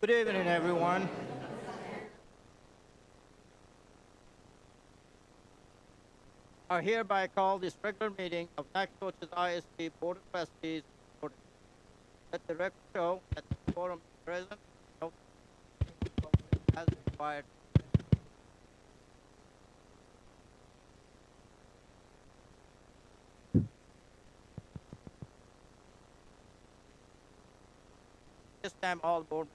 Good evening, everyone. I hereby call this regular meeting of Nacogdoches ISD Board of Trustees to order. Let the record show that the quorum is present, no as required. This time, all board members.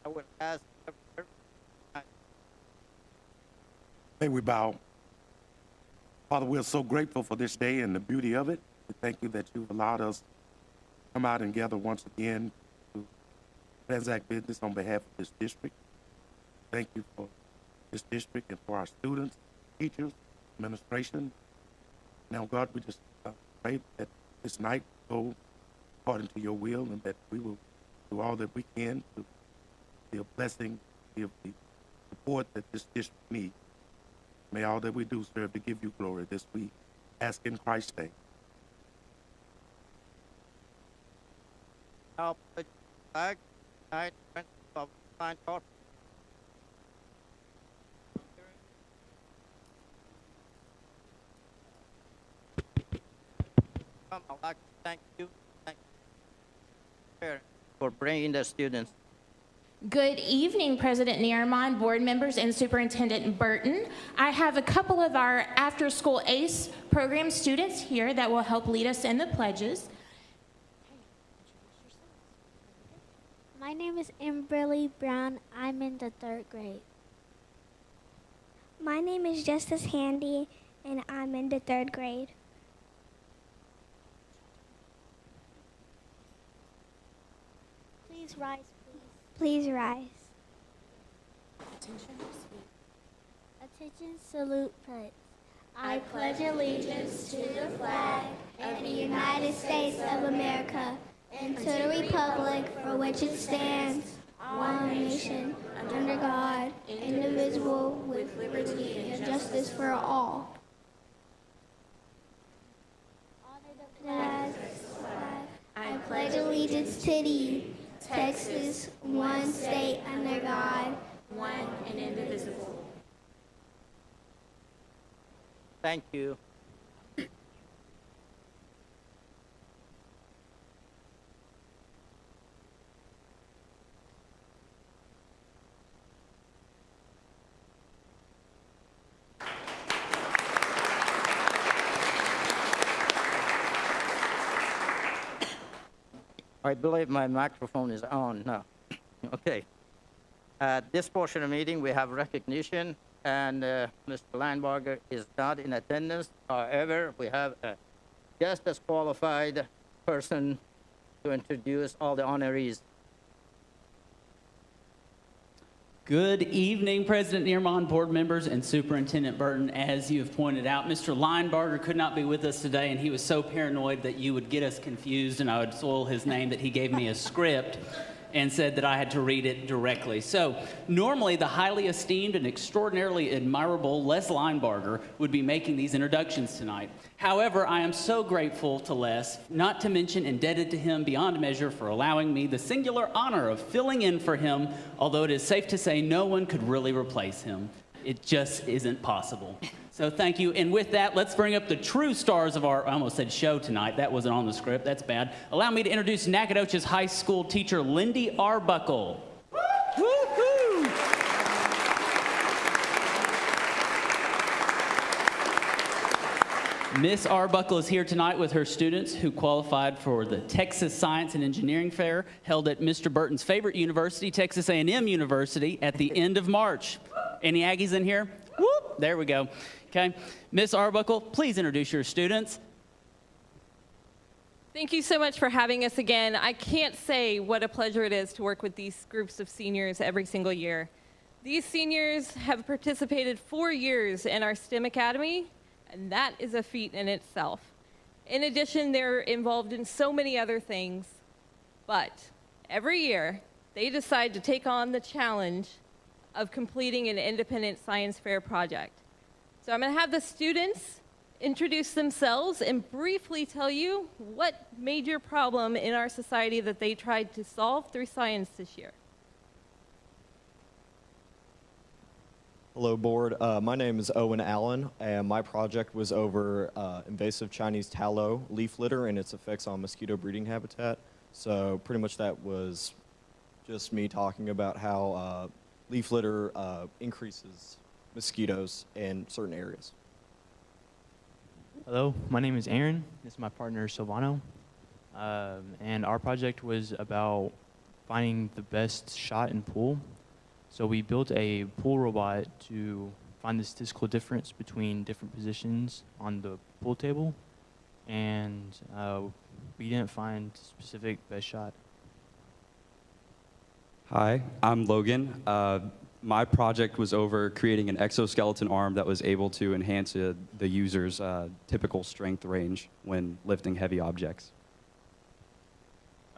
I will ask. May we bow. Father, we're so grateful for this day and the beauty of it. We thank you that you've allowed us to come out and gather once again to transact business on behalf of this district. Thank you for this district and for our students, teachers, administration. Now, God, we just pray that this night go according to your will and that we will do all that we can to be a blessing, give the support that this district needs. May all that we do serve to give you glory. This we ask in Christ's name. Now, pledge flag, tonight, principles of fine thought. I'd like to thank you for bringing the students. Good evening, President Nierman, board members, and Superintendent Burton. I have a couple of our after-school ACE program students here that will help lead us in the pledges. My name is Amberly Brown. I'm in the 3rd grade. My name is Justice Handy, and I'm in the 3rd grade. Please rise. Please rise. Attention, salute, pledge. I pledge allegiance to the flag of the United States of America and to the republic for which it stands, one nation, under God, indivisible, with liberty and justice for all. Honor the flag. I pledge allegiance to thee, Texas, one state under God, one and indivisible. Thank you. I believe my microphone is on now. Okay. At this portion of the meeting, we have recognition, and Mr. Linebarger is not in attendance. However, we have a just as qualified person to introduce all the honorees. Good evening, President Nierman, board members, and Superintendent Burton. As you have pointed out, Mr. Linebarger could not be with us today, and he was so paranoid that you would get us confused and I would soil his name that he gave me a script and said that I had to read it directly. So normally the highly esteemed and extraordinarily admirable Les Linebarger would be making these introductions tonight. However, I am so grateful to Les, not to mention indebted to him beyond measure for allowing me the singular honor of filling in for him, although it is safe to say no one could really replace him. It just isn't possible. So thank you. And with that, let's bring up the true stars of our, I almost said show tonight. That wasn't on the script. That's bad. Allow me to introduce Nacogdoches High School teacher Lindy Arbuckle. Woo-hoo! Miss Arbuckle is here tonight with her students who qualified for the Texas Science and Engineering Fair held at Mr. Burton's favorite university, Texas A&M University, at the end of March. Any Aggies in here? Whoop, there we go. Okay, Miss Arbuckle, please introduce your students. Thank you so much for having us again. I can't say what a pleasure it is to work with these groups of seniors every single year. These seniors have participated 4 years in our STEM Academy, and that is a feat in itself. In addition, they're involved in so many other things, but every year they decide to take on the challenge of completing an independent science fair project. So I'm going to have the students introduce themselves and briefly tell you what major problem in our society that they tried to solve through science this year. Hello, board. My name is Owen Allen, and my project was over invasive Chinese tallow leaf litter and its effects on mosquito breeding habitat. So pretty much that was just me talking about how leaf litter increases mosquitoes in certain areas. Hello, my name is Aaron. This is my partner, Silvano. And our project was about finding the best shot in pool. So we built a pool robot to find the statistical difference between different positions on the pool table. And we didn't find specific best shot. Hi, I'm Logan. My project was over creating an exoskeleton arm that was able to enhance the user's typical strength range when lifting heavy objects.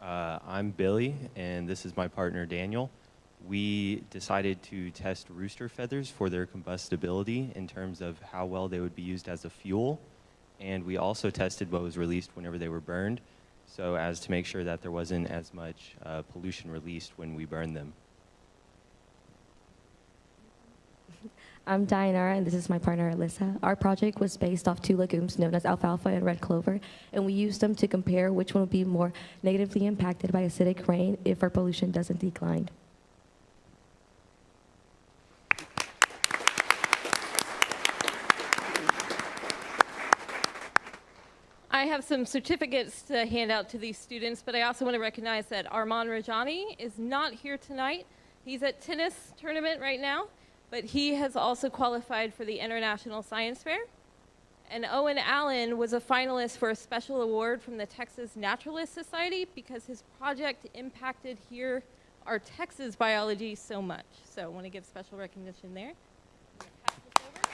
I'm Billy, and this is my partner, Daniel. We decided to test rooster feathers for their combustibility in terms of how well they would be used as a fuel. And we also tested what was released whenever they were burned, so as to make sure that there wasn't as much pollution released when we burned them. I'm Dianara, and this is my partner, Alyssa. Our project was based off two legumes known as alfalfa and red clover, and we used them to compare which one would be more negatively impacted by acidic rain if our pollution doesn't decline. I have some certificates to hand out to these students, but I also want to recognize that Arman Rajani is not here tonight. He's at tennis tournament right now, but he has also qualified for the International Science Fair. And Owen Allen was a finalist for a special award from the Texas Naturalist Society because his project impacted our Texas biology so much. So I want to give special recognition there. Pass this over.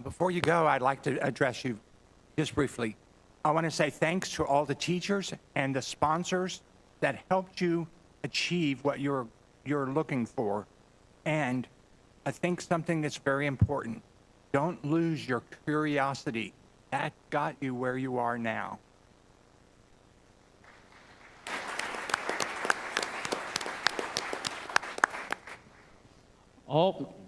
Before you go, I'd like to address you just briefly. I want to say thanks to all the teachers and the sponsors that helped you achieve what you're looking for. And I think something that's very important, don't lose your curiosity. That got you where you are now.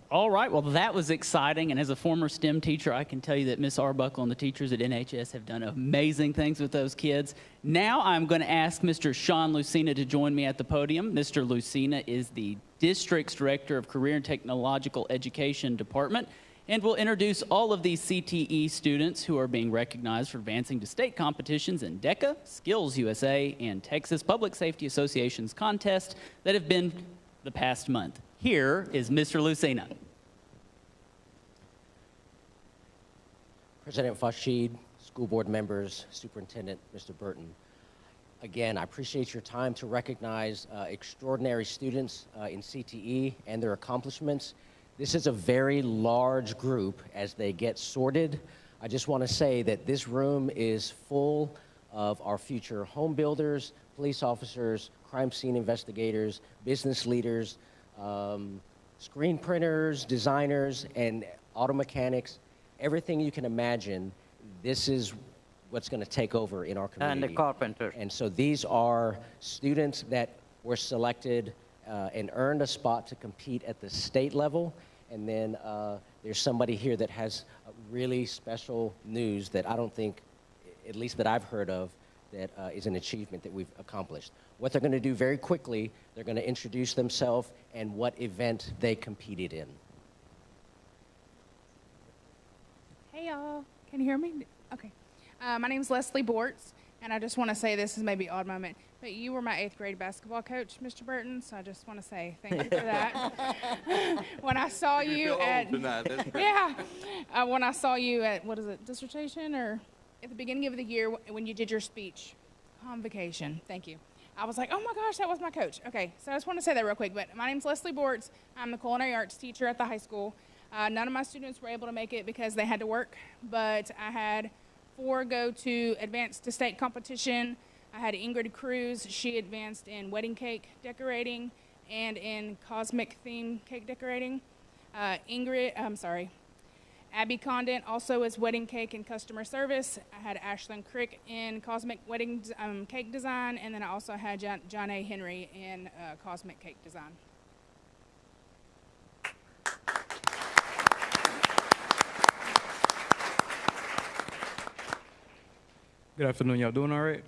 All right, well, that was exciting. And as a former STEM teacher, I can tell you that Ms. Arbuckle and the teachers at NHS have done amazing things with those kids. Now I'm going to ask Mr. Sean Lucina to join me at the podium. Mr. Lucina is the District's Director of Career and Technological Education Department, and will introduce all of these CTE students who are being recognized for advancing to state competitions in DECA, Skills USA, and Texas Public Safety Association's contest that have been the past month. Here is Mr. Lucina. President Fashid, school board members, Superintendent Mr. Burton. Again, I appreciate your time to recognize extraordinary students in CTE and their accomplishments. This is a very large group as they get sorted. I just want to say that this room is full of our future home builders, police officers, crime scene investigators, business leaders, screen printers, designers, and auto mechanics. Everything you can imagine, this is what's going to take over in our community. And the carpenter. And so these are students that were selected and earned a spot to compete at the state level. And then there's somebody here that has really special news that I don't think, at least that I've heard of, that is an achievement that we've accomplished. What they're going to do very quickly, they're going to introduce themselves and what event they competed in. Hey y'all, can you hear me? Okay. My name's Leslie Bortz, and I just want to say this is maybe an odd moment, but you were my 8th grade basketball coach, Mr. Burton, so I just want to say thank you for that. When I saw you at, when I saw you at, what is it, dissertation, or at the beginning of the year when you did your speech, convocation, thank you. I was like, oh my gosh, that was my coach. Okay, so I just want to say that real quick, but my name's Leslie Bortz. I'm the culinary arts teacher at the high school. None of my students were able to make it because they had to work, but I had 4 go to advanced to state competition. I had Ingrid Cruz. She advanced in wedding cake decorating and in cosmic theme cake decorating. Abby Condon also is wedding cake and customer service. I had Ashlyn Crick in cosmic wedding cake design, and then I also had John A. Henry in cosmic cake design. Good afternoon, y'all doing all right?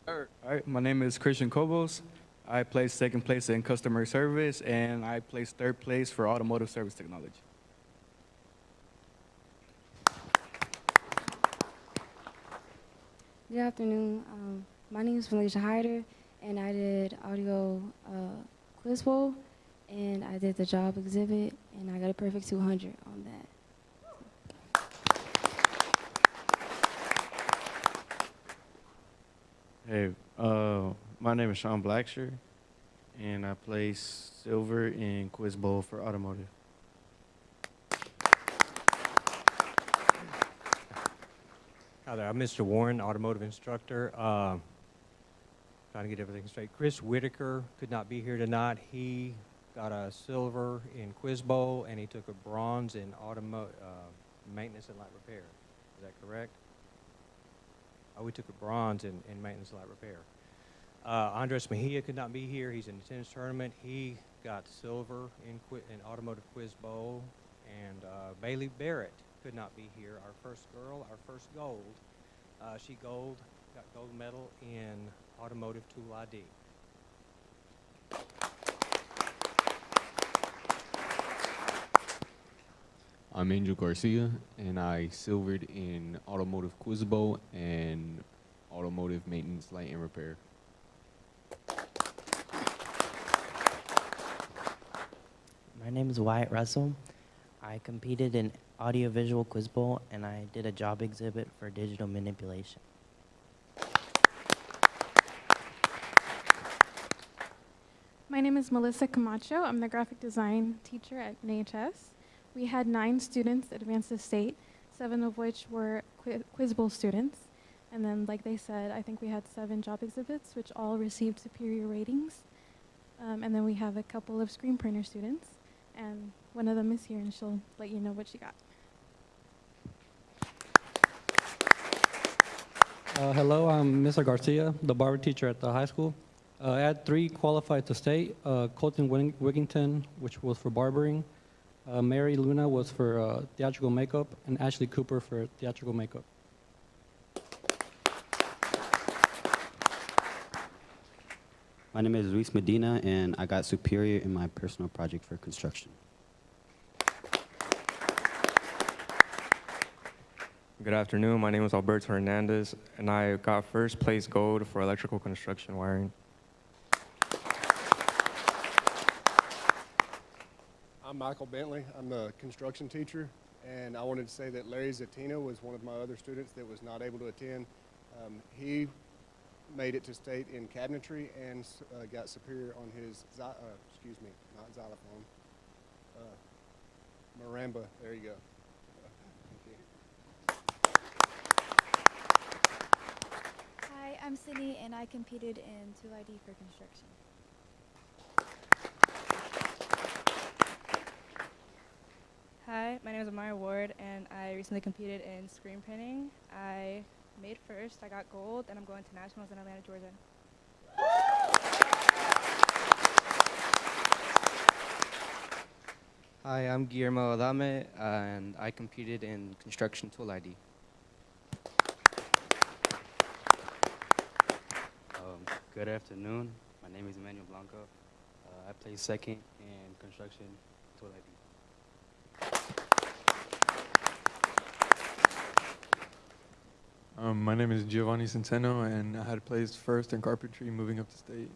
Sure. All right, my name is Christian Kobos. I placed 2nd place in customer service, and I placed 3rd place for automotive service technology. Good afternoon. My name is Felicia Hyder, and I did audio quiz bowl, and I did the job exhibit, and I got a perfect 200 on that. Hey, my name is Sean Blacksher, and I placed silver in Quiz Bowl for automotive. Hi there, I'm Mr. Warren, automotive instructor. Trying to get everything straight. Chris Whitaker could not be here tonight. He got a silver in Quiz Bowl, and he took a bronze in maintenance and light repair. Is that correct? Oh, we took a bronze in maintenance and light repair. Andres Mejia could not be here. He's in the tennis tournament. He got silver in automotive quiz bowl. And Bailey Barrett could not be here. Our first girl, our first gold. She got gold medal in automotive tool ID. I'm Angel Garcia, and I silvered in automotive quiz bowl and automotive maintenance, light, and repair. My name is Wyatt Russell. I competed in audiovisual quiz bowl, and I did a job exhibit for digital manipulation. My name is Melissa Camacho. I'm the graphic design teacher at NHS. We had 9 students advance to state, 7 of which were quiz bowl students. And then, like they said, I think we had 7 job exhibits, which all received superior ratings. And then we have a couple of screen printer students, and one of them is here, and she'll let you know what she got. Hello, I'm Mr. Garcia, the barber teacher at the high school. I had 3 qualified to state, Colton Wigington, which was for barbering, Mary Luna was for theatrical makeup, and Ashley Cooper for theatrical makeup. My name is Luis Medina, and I got superior in my personal project for construction. Good afternoon. My name is Alberto Hernandez, and I got first place gold for electrical construction wiring. I'm Michael Bentley. I'm the construction teacher, and I wanted to say that Larry Zatino was one of my other students that was not able to attend. He made it to state in cabinetry and got superior on his, not xylophone, marimba. There you go. Hi, I'm Sydney, and I competed in Tool ID for construction. Hi, my name is Amara Ward, and I recently competed in screen printing. I made first, I got gold, and I'm going to nationals in Atlanta, Georgia. Hi, I'm Guillermo Adame, and I competed in construction tool ID. Good afternoon. My name is Emmanuel Blanco. I play second in construction tool ID. My name is Giovanni Centeno, and I had placed first in carpentry moving up to state.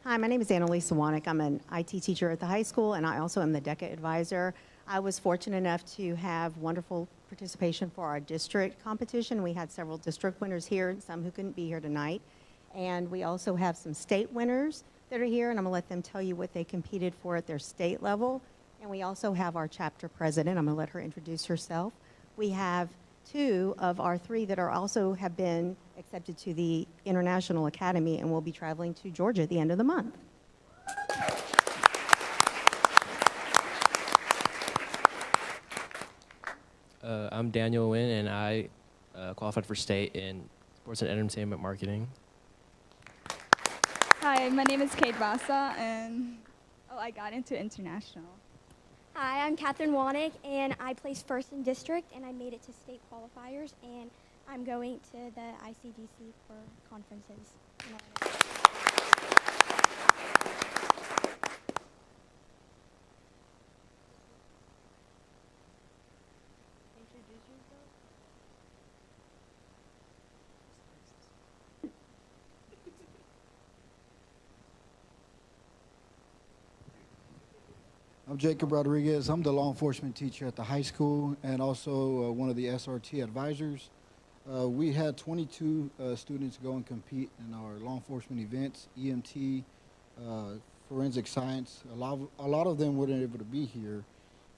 Hi, my name is Annalisa Wanek. I'm an IT teacher at the high school, and I also am the DECA advisor. I was fortunate enough to have wonderful participation for our district competition. We had several district winners here and some who couldn't be here tonight. And we also have some state winners that are here, and I'm going to let them tell you what they competed for at their state level. And we also have our chapter president. I'm going to let her introduce herself. We have 2 of our 3 that are also have been accepted to the International Academy and will be traveling to Georgia at the end of the month. I'm Daniel Wynn, and I qualified for state in sports and entertainment marketing. Hi, my name is Kate Vasa, and I got into international. Hi, I'm Catherine Wanek, and I placed first in district, and I made it to state qualifiers, and I'm going to the ICDC for conferences. I'm Jacob Rodriguez. I'm the law enforcement teacher at the high school and also one of the SRT advisors. We had 22 students go and compete in our law enforcement events, EMT, forensic science. A lot of them weren't able to be here,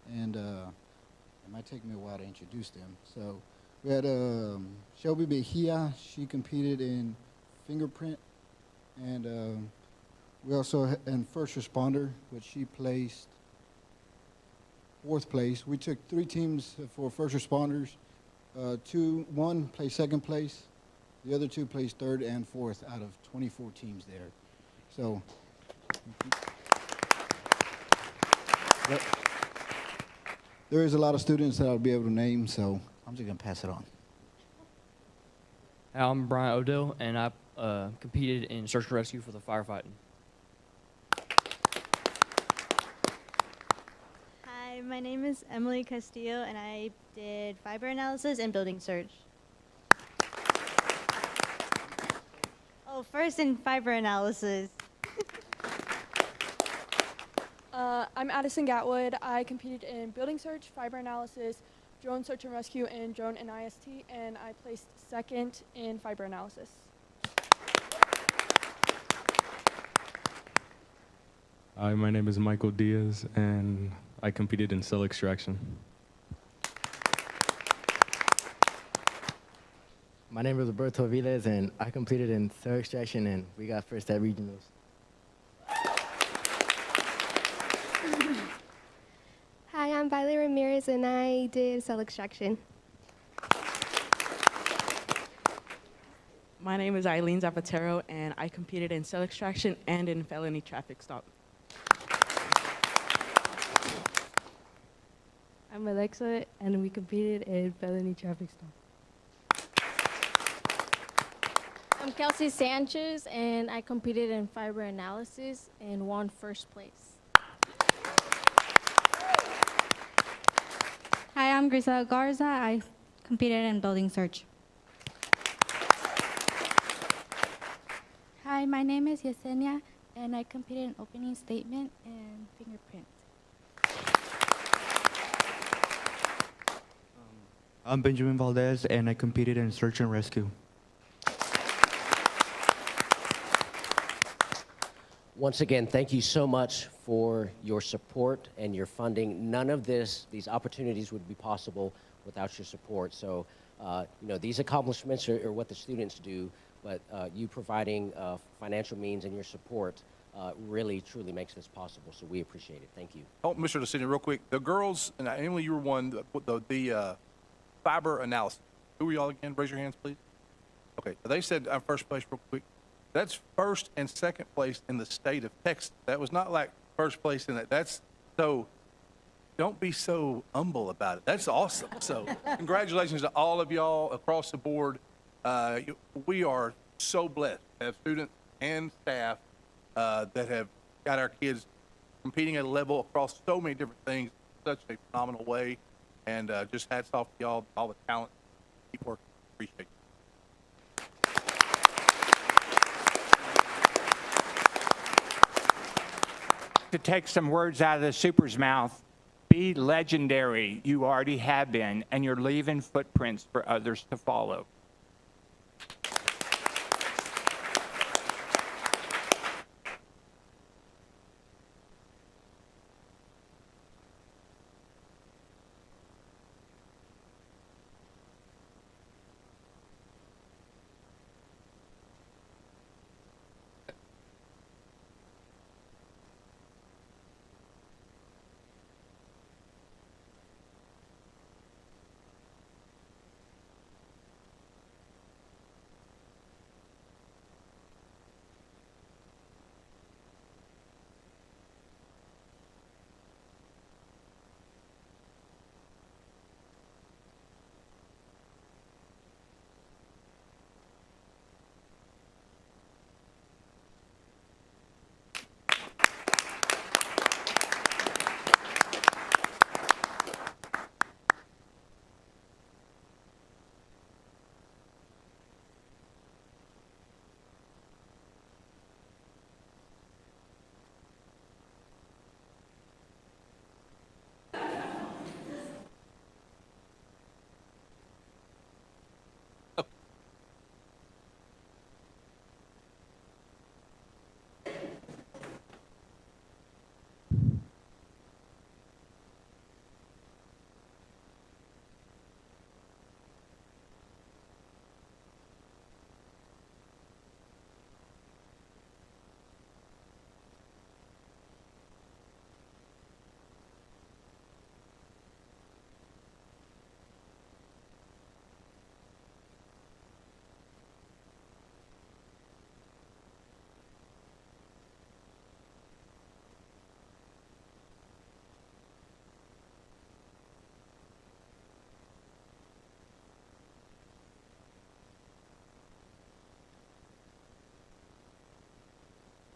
and it might take me a while to introduce them. So we had Shelby Mejia. She competed in fingerprint, and we also in first responder, which she placed 4th place. We took 3 teams for first responders. 1 placed 2nd place. The other 2 placed 3rd and 4th out of 24 teams there. So there is a lot of students that I'll be able to name, so I'm just going to pass it on. I'm Brian Odell, and I competed in search and rescue for the firefighting. Hi, my name is Emily Castillo, and I did fiber analysis and building search. Oh, first in fiber analysis. I'm Addison Gatwood. I competed in building search, fiber analysis, drone search and rescue, and drone and IST, and I placed 2nd in fiber analysis. Hi, my name is Michael Diaz, and I competed in cell extraction. My name is Roberto Viles, and I competed in cell extraction, and we got first at regionals. Hi, I'm Violet Ramirez, and I did cell extraction. My name is Eileen Zapatero, and I competed in cell extraction and in felony traffic stop. I'm Alexa, and we competed in felony traffic stop. I'm Kelsey Sanchez, and I competed in fiber analysis and won first place. Hi, I'm Grisel Garza. I competed in building search. Hi, my name is Yesenia, and I competed in opening statement and fingerprint. I'm Benjamin Valdez, and I competed in search and rescue. Once again, thank you so much for your support and your funding. None of these opportunities would be possible without your support. So, these accomplishments are what the students do, but you providing financial means and your support really, truly makes this possible. So we appreciate it. Thank you. Oh, Mr. DeCini, real quick. The girls, and Emily, you were one, the fiber analysis. Who were y'all again? Raise your hands, please. Okay, they said first place real quick. That's first and second place in the state of Texas. That was not like first place in that. That's so. Don't be so humble about it. That's awesome. So congratulations to all of y'all across the board. We are so blessed to have students and staff that have got our kids competing at a level across so many different things in such a phenomenal way. And just hats off to y'all, all the talent. Keep working. Appreciate it. To take some words out of the super's mouth, be legendary. You already have been, and you're leaving footprints for others to follow.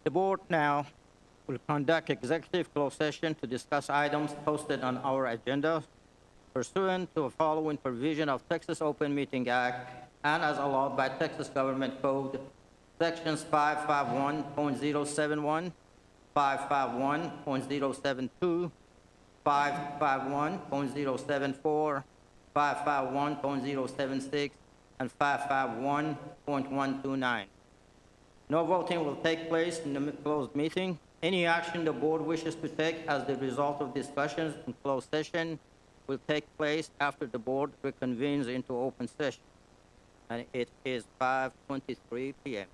The board now will conduct executive closed session to discuss items posted on our agenda pursuant to the following provision of Texas Open Meeting Act and as allowed by Texas Government Code, Sections 551.071, 551.072, 551.074, 551.076, and 551.129. No voting will take place in the closed meeting. Any action the board wishes to take as the result of discussions in closed session will take place after the board reconvenes into open session. And it is 5:23 p.m.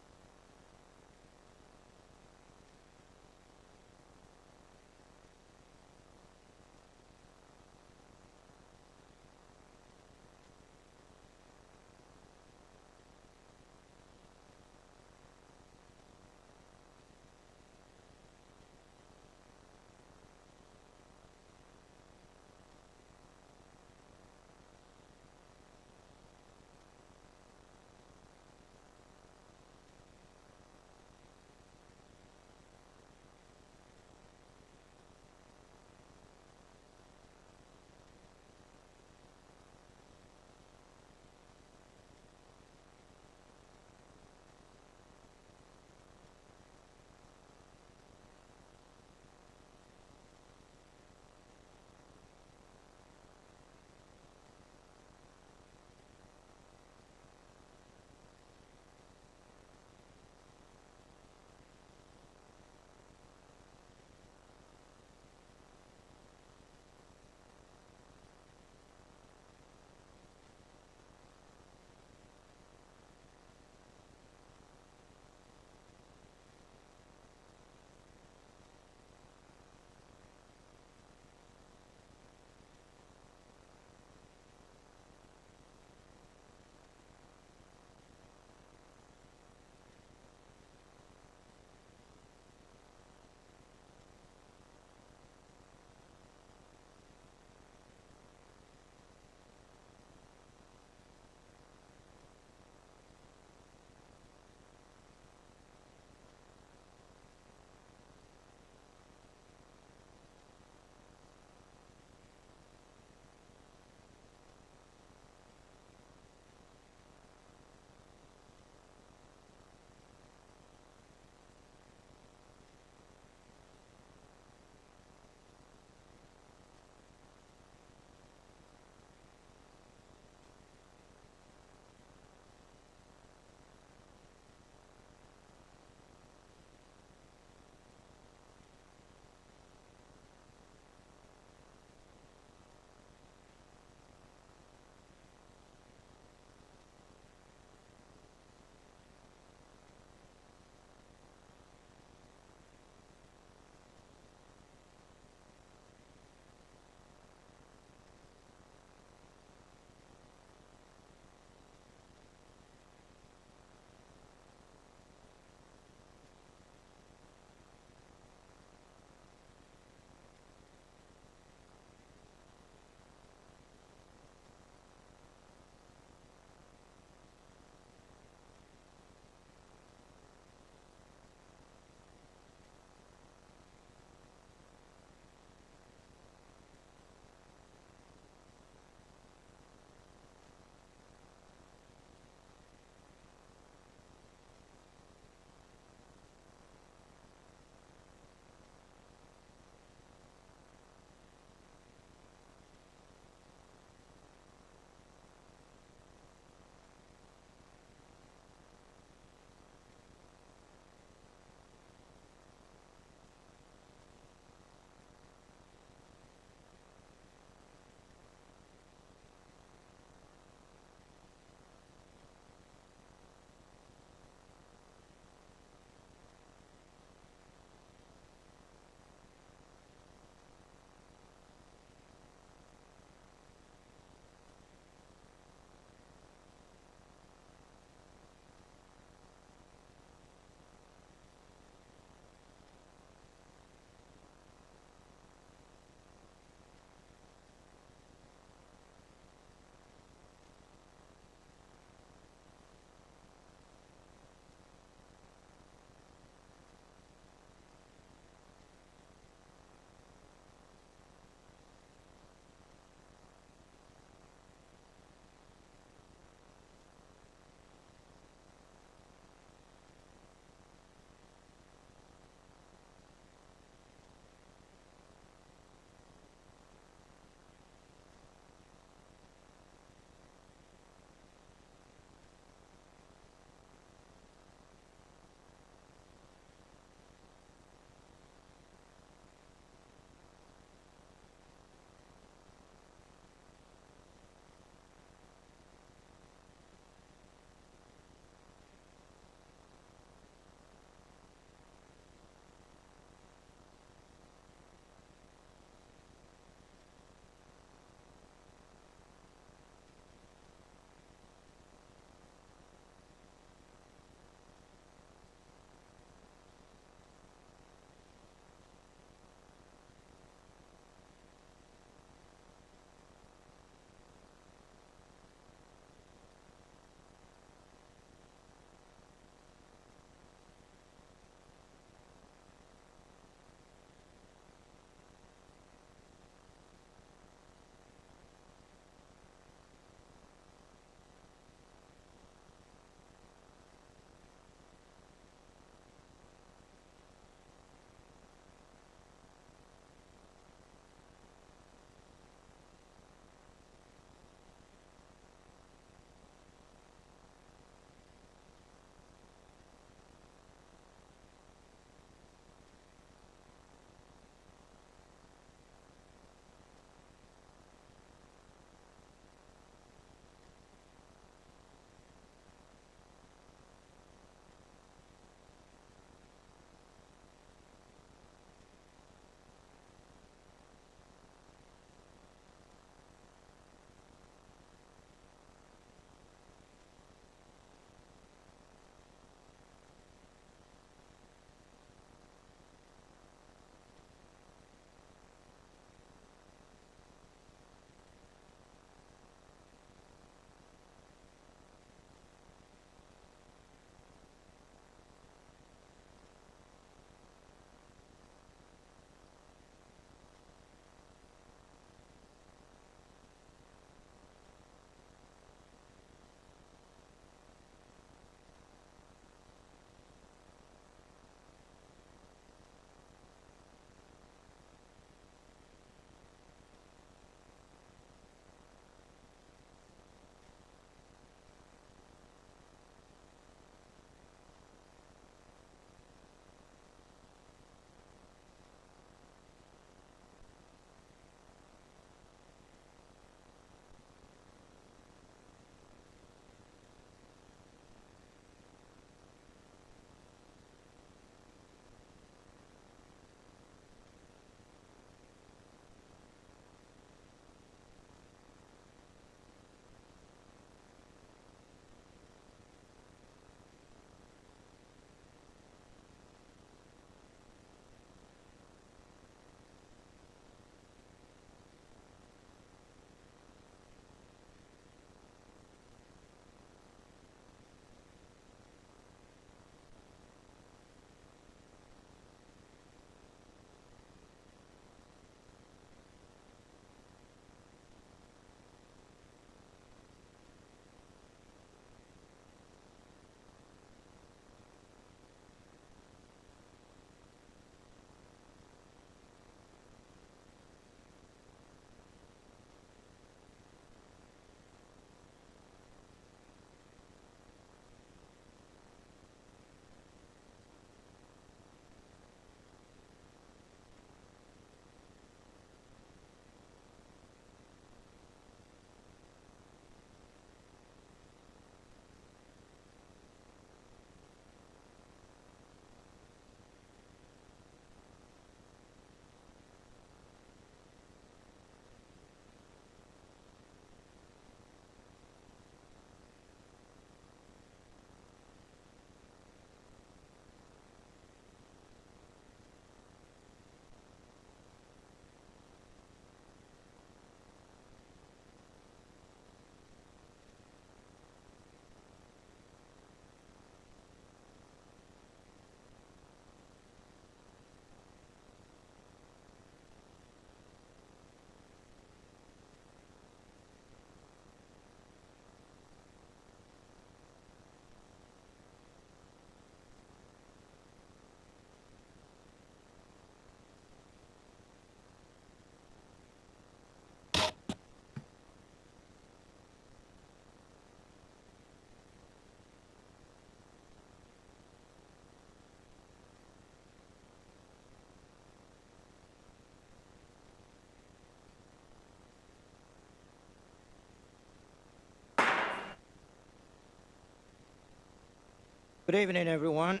Good evening, everyone.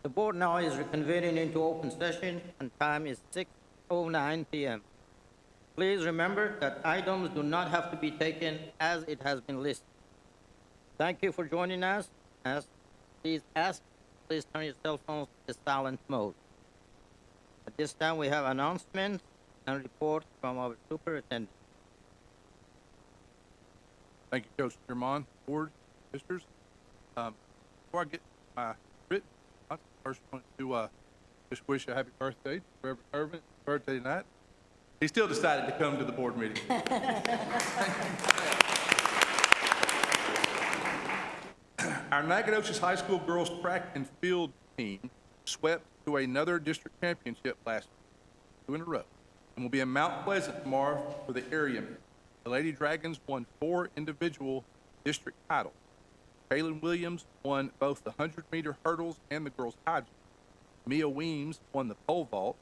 The board now is reconvening into open session, and time is 6:09 p.m. Please remember that items do not have to be taken as it has been listed. Thank you for joining us. Please turn your cell phones to silent mode. At this time, we have announcements and reports from our superintendent. Thank you, Coach Germon. Board, sisters. Before I get my written, I first want to just wish a happy birthday to Reverend Irvin. Birthday tonight. He still decided to come to the board meeting. Our Nacogdoches High School girls track and field team swept to another district championship last week, 2 in a row, and will be in Mount Pleasant tomorrow for the area meet. The Lady Dragons won 4 individual district titles. Kaylin Williams won both the 100-meter hurdles and the girls' high jump. Mia Weems won the pole vault,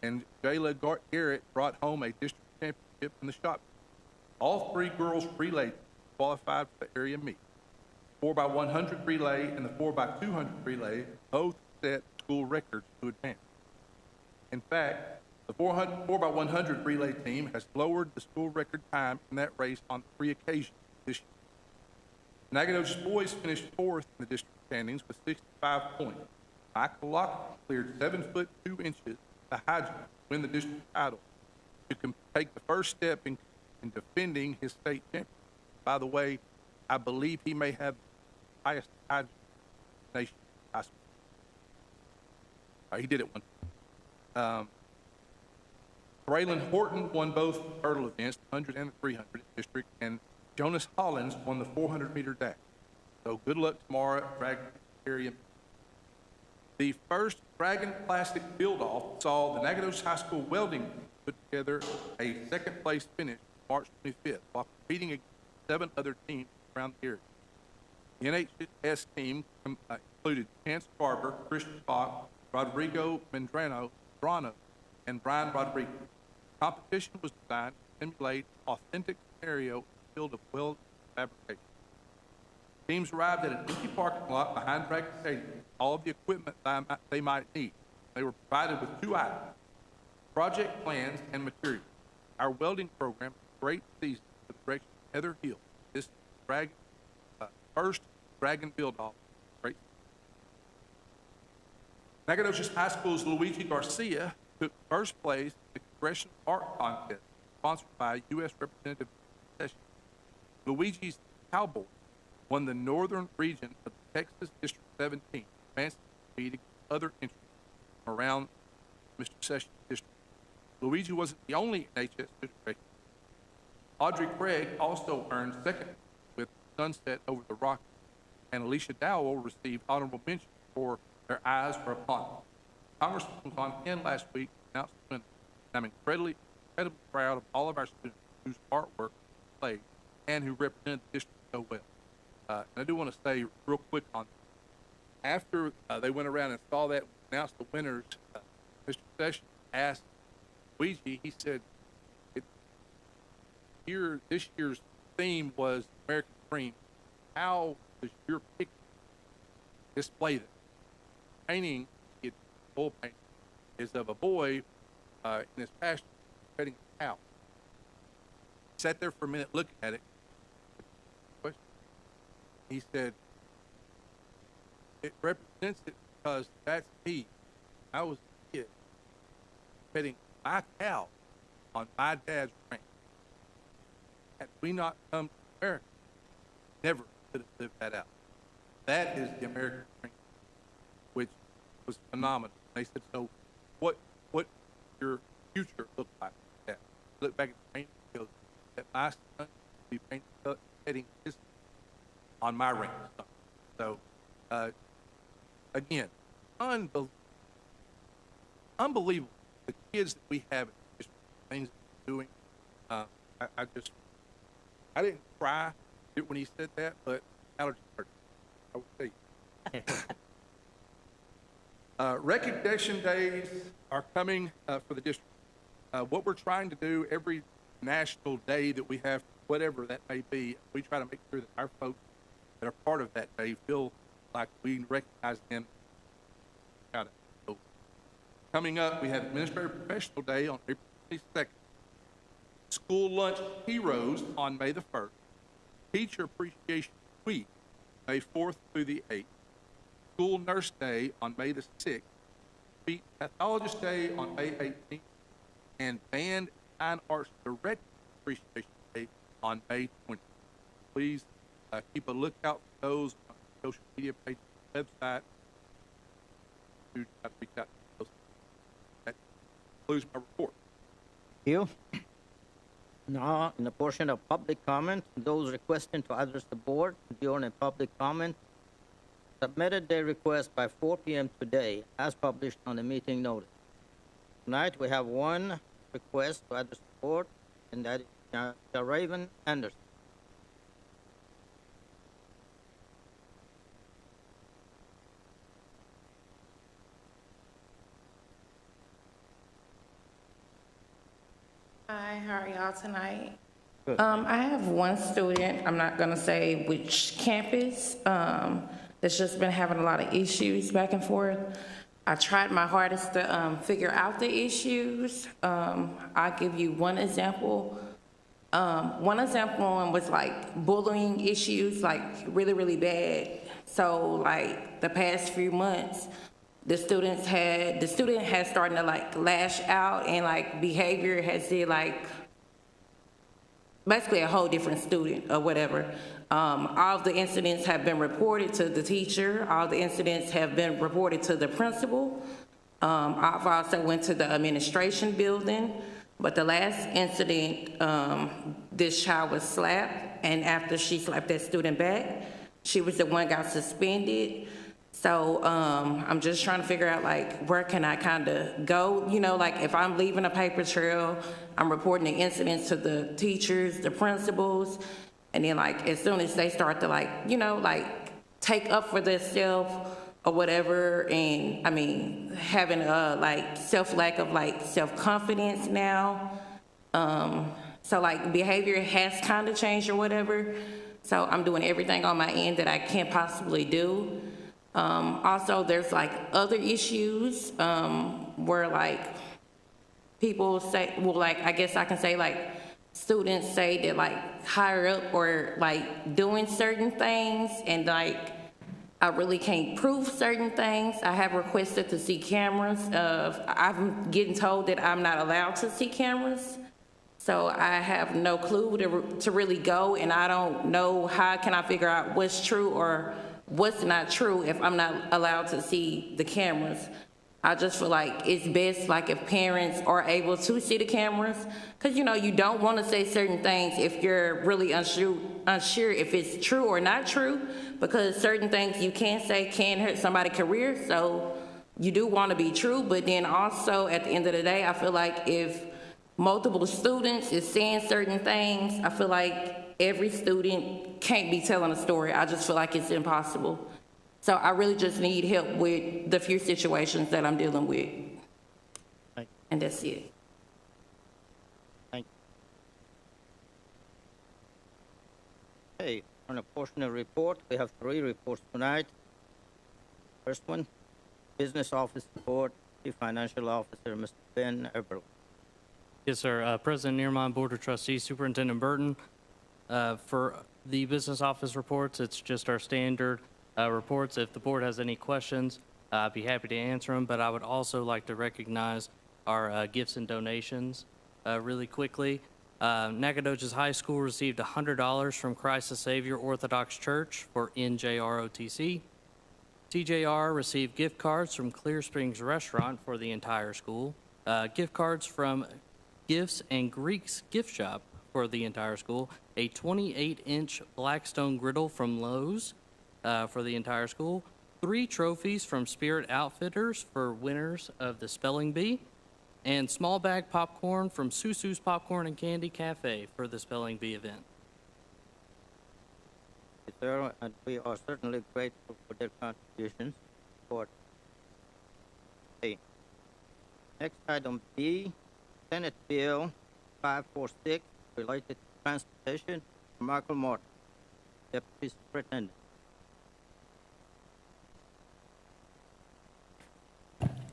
and Jayla Garrett brought home a district championship in the shot. All 3 girls relay qualified for the area meet. 4x100 relay and the 4x200 relay both set school records to advance. In fact, the 4x100 relay team has lowered the school record time in that race on 3 occasions this year. Nacogdoches boys finished 4th in the district standings with 65 points. Michael Locke cleared 7 foot 2 inches the high jump to win the district title to take the first step in defending his state championship. By the way, I believe he may have the highest high jump in the nation high school. He did it one time. Braylon Horton won both hurdle events, the 100 and the 300 district, and Jonas Hollins won the 400-meter dash. So good luck tomorrow at Dragon area. The first Dragon Classic build-off saw the Nacogdoches High School welding team put together a second-place finish March 25th, while competing against 7 other teams around the area. The NHS team included Chance Barber, Christian Bach, Rodrigo Mendrano, and Brian Rodriguez. The competition was designed to simulate an authentic scenario in the field of weld fabrication. Teams arrived at an empty parking lot behind Dragon Stadium with all of the equipment they might need. They were provided with 2 items: project plans and materials. Our welding program is a great season for the direction of Heather Hill. This is the first Dragon build-off. Great. Nacogdoches High School's Luigi Garcia took first place in the Congressional Art Contest sponsored by U.S. Representative Sessions. Luigi's Cowboys won the northern region of the Texas District 17, advancing to compete against other entrants from around Mr. Sessions' district. Luigi wasn't the only NHS district. Audrey Craig also earned second with Sunset Over the Rockies, and Alicia Dowell received honorable mention for Their Eyes Are Upon Them. Congressman was on hand last week and announced the winner. I'm incredibly proud of all of our students whose artwork played and who represented the district so well. And I do want to say real quick on that. After they went around and saw that, announced the winners, Mr. Sessions asked Luigi, he said, this year's theme was American Dream. How does your picture display that? Painting, oil painting, is of a boy in his pasture cutting a cow. Sat there for a minute looking at it. He said, it represents it because that's me. I was a kid petting my cow on my dad's ranch. Had we not come to America, never could have lived that out. That is the American dream, which was phenomenal. They said, so what your future look like? That look back at the painting, he goes, that my son will be painting his on my ranch. So, again, unbelievable. The kids that we have, just things they're doing. I didn't cry when he said that, but allergy hurt. I would tell you. Recognition days are coming for the district. What we're trying to do every national day that we have, whatever that may be, we try to make sure that our folks that are part of that day feel like we recognize them. So, coming up, we have Administrative Professional Day on April 22nd. School Lunch Heroes on May the 1st. Teacher Appreciation Week, May 4th through the 8th. School Nurse Day on May the 6th. Speech Pathologist Day on May 18th. And Band and Fine Arts Director Appreciation Day on May 20th. Please keep a lookout for those on the social media page, website. To try to reach out to those. That concludes my report. Thank you. Now, in the portion of public comment, those requesting to address the board during a public comment submitted their request by 4 p.m. today, as published on the meeting notice. Tonight, we have one request to address the board, and that is Raven Anderson. Hi, how are y'all tonight? Good. I have one student, I'm not gonna say which campus, that's just been having a lot of issues back and forth. I tried my hardest to figure out the issues. I'll give you one example. One example was like bullying issues, like really, really bad. So like the past few months, the student has started to like lash out, and like behavior has been like basically a whole different student or whatever. All of the incidents have been reported to the teacher. All the incidents have been reported to the principal. I've also went to the administration building, but the last incident, this child was slapped, and after she slapped that student back, she was the one got suspended. So I'm just trying to figure out like where can I kind of go, you know, like if I'm leaving a paper trail, I'm reporting the incidents to the teachers, the principals, and then like as soon as they start to like, you know, like take up for themselves or whatever, and I mean having a like lack of like self-confidence now. So like behavior has kind of changed or whatever. So I'm doing everything on my end that I can possibly do. Also, there's like other issues where like people say, well, like I guess I can say like students say that like higher up or like doing certain things, and like I really can't prove certain things. I have requested to see cameras. I'm getting told that I'm not allowed to see cameras. So I have no clue to really go, and I don't know how can I figure out what's true or what's not true if I'm not allowed to see the cameras. I just feel like it's best like if parents are able to see the cameras, because you know you don't want to say certain things if you're really unsure if it's true or not true, because certain things you can't say can hurt somebody's career. So you do want to be true, but then also at the end of the day, I feel like if multiple students is saying certain things, I feel like every student can't be telling a story. I just feel like it's impossible. So I really just need help with the few situations that I'm dealing with. And that's it. Thank you. Okay, on a portion of report, we have 3 reports tonight. First one, Business Office Report, Chief Financial Officer, Mr. Ben Eberle. Yes, sir. President Nearmine, Board of Trustees, Superintendent Burton. For the business office reports, it's just our standard reports. If the board has any questions, I'd be happy to answer them, but I would also like to recognize our gifts and donations really quickly. Nacogdoches High School received $100 from Christ the Savior Orthodox Church for NJROTC. TJR received gift cards from Clear Springs Restaurant for the entire school. Gift cards from Gifts and Greeks Gift Shop for the entire school. A 28-inch Blackstone griddle from Lowe's for the entire school. 3 trophies from Spirit Outfitters for winners of the Spelling Bee. And small bag popcorn from Susu's Popcorn and Candy Cafe for the Spelling Bee event. Yes, sir, and we are certainly grateful for their contributions. Okay. Next item B, Senate Bill 546 related to transportation. Michael Martin, Deputy Superintendent.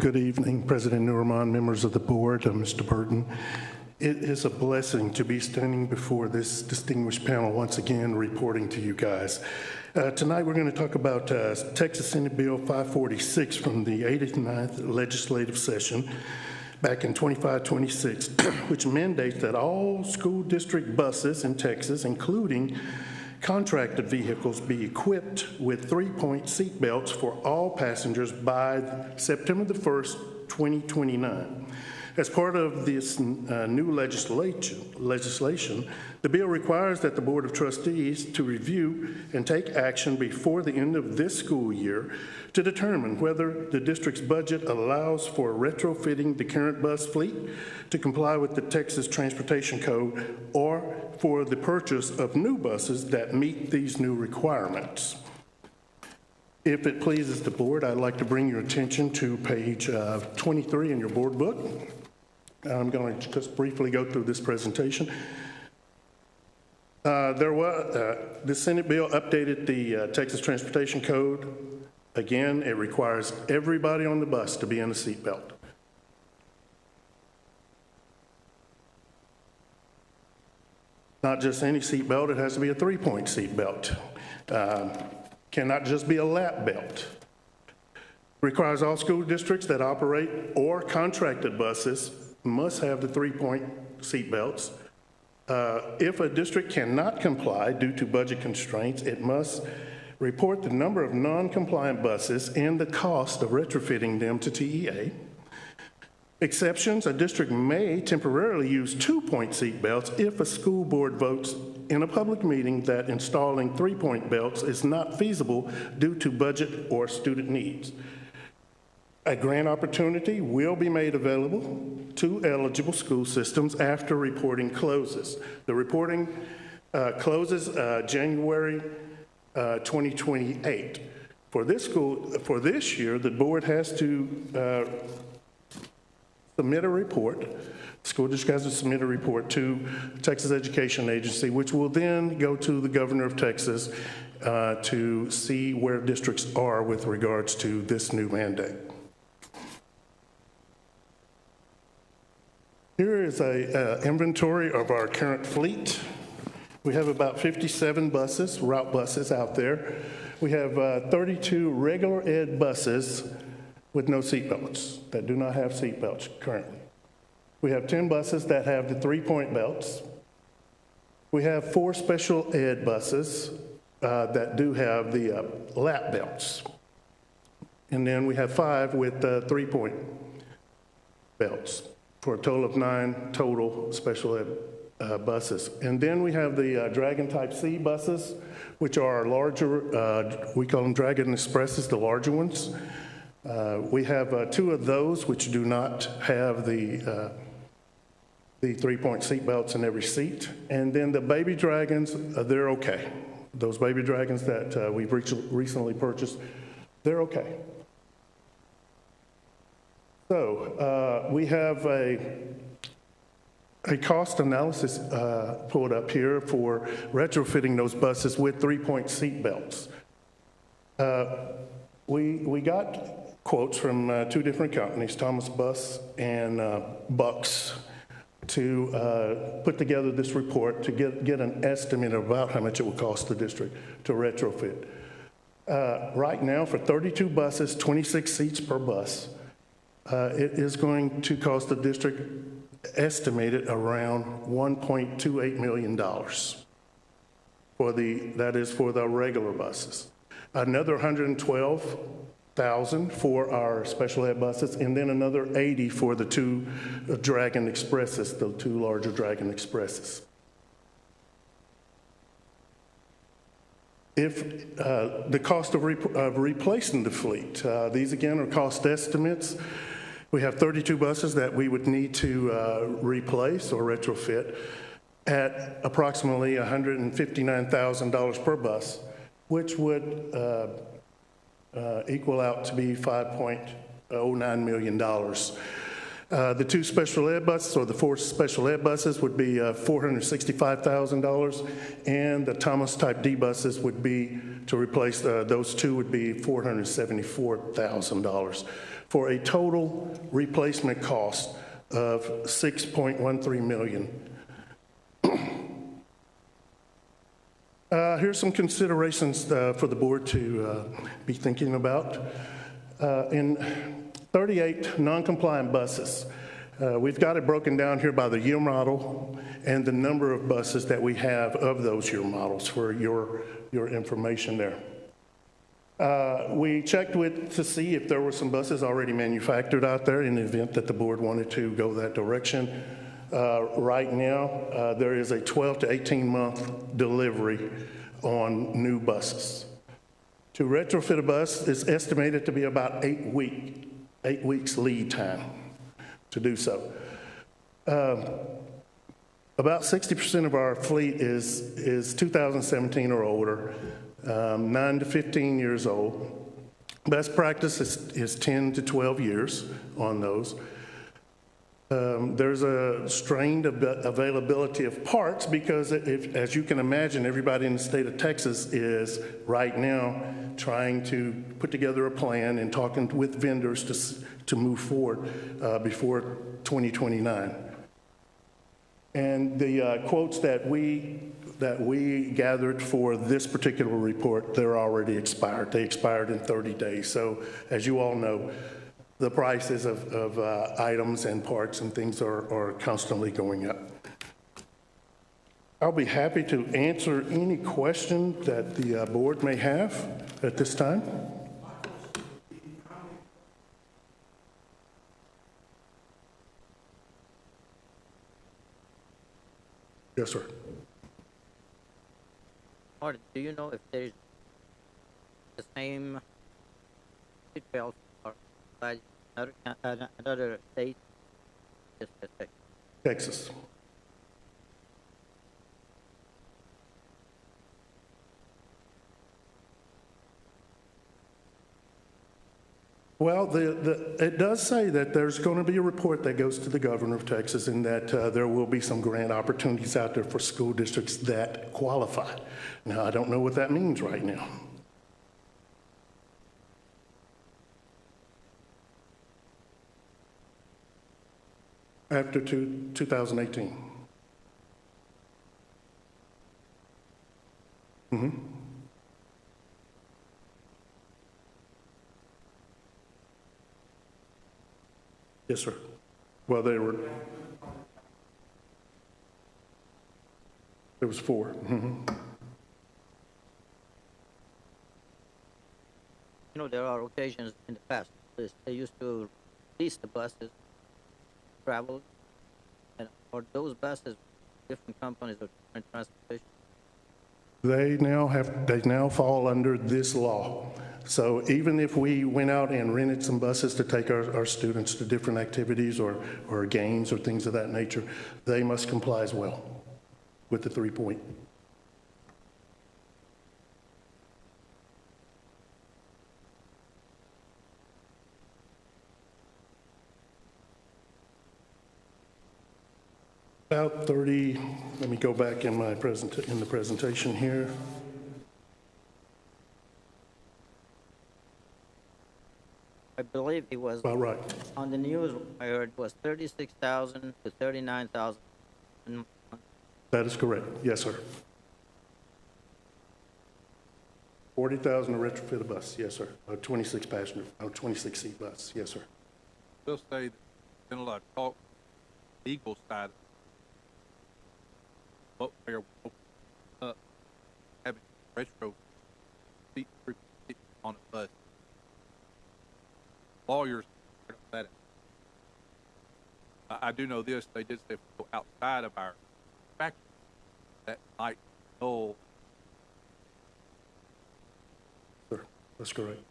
Good evening, President Nurman, members of the board, Mr. Burton. It is a blessing to be standing before this distinguished panel once again, reporting to you guys. Tonight we're going to talk about Texas Senate Bill 546 from the 89th legislative session back in 2526, which mandates that all school district buses in Texas, including contracted vehicles, be equipped with 3-point seat belts for all passengers by September the 1st, 2029. As part of this new legislation, the bill requires that the Board of Trustees to review and take action before the end of this school year to determine whether the district's budget allows for retrofitting the current bus fleet to comply with the Texas Transportation Code or for the purchase of new buses that meet these new requirements. If it pleases the board, I'd like to bring your attention to page 23 in your board book. I'm going to just briefly go through this presentation. The Senate bill updated the Texas Transportation Code. Again, it requires everybody on the bus to be in a seatbelt. Not just any seatbelt, it has to be a 3-point seatbelt. Cannot just be a lap belt. Requires all school districts that operate or contracted buses must have the 3-point seatbelts. If a district cannot comply due to budget constraints, it must report the number of non-compliant buses and the cost of retrofitting them to TEA. Exceptions, a district may temporarily use 2-point seatbelts if a school board votes in a public meeting that installing 3-point belts is not feasible due to budget or student needs. A grant opportunity will be made available to eligible school systems after reporting closes. The reporting closes January 2028. For this year, the board has to submit a report. The school district has to submit a report to Texas Education Agency, which will then go to the governor of Texas to see where districts are with regards to this new mandate. Here is an inventory of our current fleet. We have about 57 buses, route buses out there. We have 32 regular ed buses with no seatbelts, that do not have seatbelts currently. We have 10 buses that have the 3-point belts. We have 4 special ed buses that do have the lap belts. And then we have 5 with 3-point belts, for a total of 9 total special ed buses. And then we have the Dragon Type C buses, which are larger, we call them Dragon Expresses, the larger ones. We have 2 of those which do not have the 3-point seat belts in every seat. And then the Baby Dragons, they're okay. Those Baby Dragons that we've recently purchased, they're okay. So we have a cost analysis pulled up here for retrofitting those buses with 3-point seat belts. We got quotes from 2 different companies, Thomas Bus and Bucks, to put together this report to get an estimate about how much it will cost the district to retrofit. Right now, for 32 buses, 26 seats per bus, it is going to cost the district estimated around $1.28 million that is for the regular buses. Another $112,000 for our special ed buses, and then another $80,000 for the 2 Dragon Expresses, the 2 larger Dragon Expresses. If the cost of replacing the fleet, these again are cost estimates. We have 32 buses that we would need to replace or retrofit at approximately $159,000 per bus, which would equal out to be $5.09 million. The 2 special ed buses, or the 4 special ed buses, would be $465,000, and the Thomas Type D buses would be, to replace those 2, would be $474,000. for a total replacement cost of $6.13 million. Here's some considerations for the board to be thinking about. In 38 non-compliant buses, we've got it broken down here by the year model and the number of buses that we have of those year models for your information there. We checked to see if there were some buses already manufactured out there in the event that the board wanted to go that direction. Right now, there is a 12 to 18 month delivery on new buses. To retrofit a bus is estimated to be about 8 weeks lead time to do so. About 60% of our fleet is 2017 or older, 9 to 15 years old. Best practice is 10 to 12 years on those. There's a strained availability of parts because, as you can imagine, everybody in the state of Texas is right now trying to put together a plan and talking with vendors to move forward before 2029. And the quotes that we gathered for this particular report, they're already expired. They expired in 30 days. So, as you all know, the prices of items and parts and things are constantly going up. I'll be happy to answer any question that the board may have at this time. Yes, sir. Martin, do you know if there is the same details by another state? Texas. Well, it does say that there's going to be a report that goes to the governor of Texas and that there will be some grant opportunities out there for school districts that qualify. Now, I don't know what that means right now. After 2018. Mm-hmm. Yes, sir. Well, there was 4. Mm-hmm. You know, there are occasions in the past, they used to lease the buses, travel, and for those buses, different companies or different transportation. They now fall under this law. So even if we went out and rented some buses to take our students to different activities or games or things of that nature, they must comply as well with the 3-point. About 30, let me go back in the presentation here. I believe it was about right. On the news I heard it was 36,000 to 39,000. That is correct. Yes, sir. 40,000 to retrofit a bus. Yes, sir. A 26 passenger, a 26 seat bus. Yes, sir. We'll say there's been a lot of talk the Eagle side of where having retro seat on a bus. Lawyers, that I do know this. They did say go outside of our factory that might null. Sir, that's correct.